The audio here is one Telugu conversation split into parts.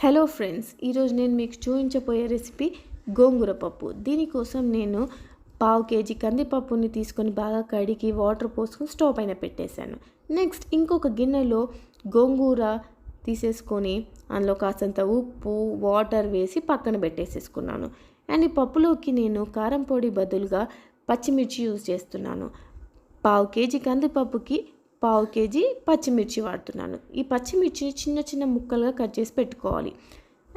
హలో ఫ్రెండ్స్, ఈరోజు నేను మీకు చూపించబోయే రెసిపీ గోంగూర పప్పు. దీనికోసం నేను 1/2 కేజీ కందిపప్పుని తీసుకొని బాగా కడిగి వాటర్ పోసుకొని స్టవ్ పైన పెట్టేశాను. నెక్స్ట్ ఇంకొక గిన్నెలో గోంగూర తీసేసుకొని అందులో కాస్తంత ఉప్పు వాటర్ వేసి పక్కన పెట్టేసేసుకున్నాను. అండ్ ఈ పప్పులోకి నేను కారం పొడి బదులుగా పచ్చిమిర్చి యూజ్ చేస్తున్నాను. 1/2 కేజీ కందిపప్పుకి 1/2 కేజీ పచ్చిమిర్చి వాడుతున్నాను. ఈ పచ్చిమిర్చిని చిన్న చిన్న ముక్కలుగా కట్ చేసి పెట్టుకోవాలి.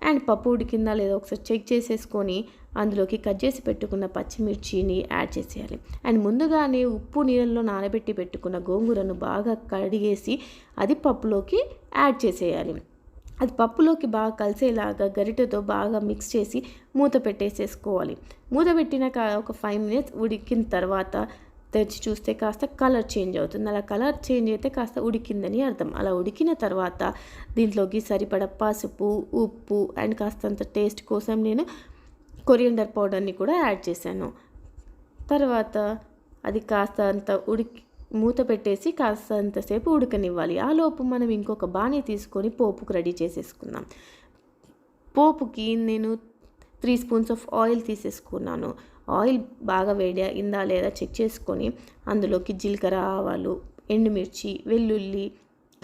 అండ్ పప్పు ఉడికిందా లేదా ఒకసారి చెక్ చేసేసుకొని అందులోకి కట్ చేసి పెట్టుకున్న పచ్చిమిర్చిని యాడ్ చేసేయాలి. అండ్ ముందుగానే ఉప్పు నీళ్ళల్లో నానబెట్టి పెట్టుకున్న గోంగూరను బాగా కడిగేసి అది పప్పులోకి యాడ్ చేసేయాలి. అది పప్పులోకి బాగా కలిసేలాగా గరిటెతో బాగా మిక్స్ చేసి మూత పెట్టేసేసుకోవాలి. మూత పెట్టినాక ఒక 5 మినిట్స్ ఉడికిన తర్వాత తెరిచి చూస్తే కాస్త కలర్ చేంజ్ అవుతుంది. అలా కలర్ చేంజ్ అయితే కాస్త ఉడికిందని అర్థం. అలా ఉడికిన తర్వాత దీంట్లోకి సరిపడ పసుపు, ఉప్పు అండ్ కాస్తంత టేస్ట్ కోసం నేను కొరియండర్ పౌడర్ని కూడా యాడ్ చేశాను. తర్వాత అది కాస్తంత మూత పెట్టేసి కాస్తంతసేపు ఉడకనివ్వాలి. ఆ లోపు మనం ఇంకొక బాణీ తీసుకొని పోపుకు రెడీ చేసేసుకుందాం. పోపుకి నేను 3 స్పూన్స్ ఆఫ్ ఆయిల్ తీసేసుకున్నాను. ఆయిల్ బాగా వేడి అయిందా లేదా చెక్ చేసుకొని అందులోకి జీలకర్ర, ఆవాలు, ఎండుమిర్చి, వెల్లుల్లి,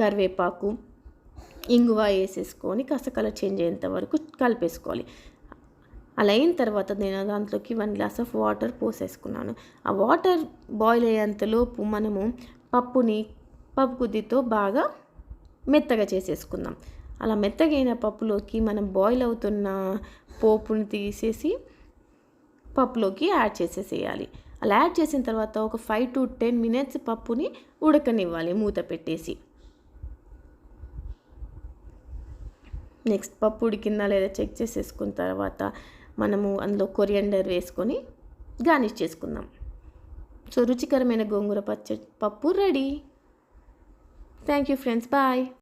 కరివేపాకు, ఇంగువ వేసేసుకొని కాస్త కలర్ చేంజ్ అయ్యేంత వరకు కలిపేసుకోవాలి. అలా అయిన తర్వాత నేను దాంట్లోకి 1 గ్లాస్ ఆఫ్ వాటర్ పోసేసుకున్నాను. ఆ వాటర్ బాయిల్ అయ్యేంతలోపు మనము పప్పు గుద్దితో బాగా మెత్తగా చేసేసుకుందాం. అలా మెత్తగైన పప్పులోకి మనం బాయిల్ అవుతున్న పోపుని తీసేసి పప్పులోకి యాడ్ చేసేసేయాలి. అలా యాడ్ చేసిన తర్వాత ఒక 5 to 10 మినిట్స్ పప్పుని ఉడకనివ్వాలి మూత పెట్టేసి. నెక్స్ట్ పప్పు ఉడికిందా లేదా చెక్ చేసేసుకున్న తర్వాత మనము అందులో కొరియండర్ వేసుకొని గార్నిష్ చేసుకుందాం. సో రుచికరమైన గోంగూర పప్పు ready. Thank you friends, bye.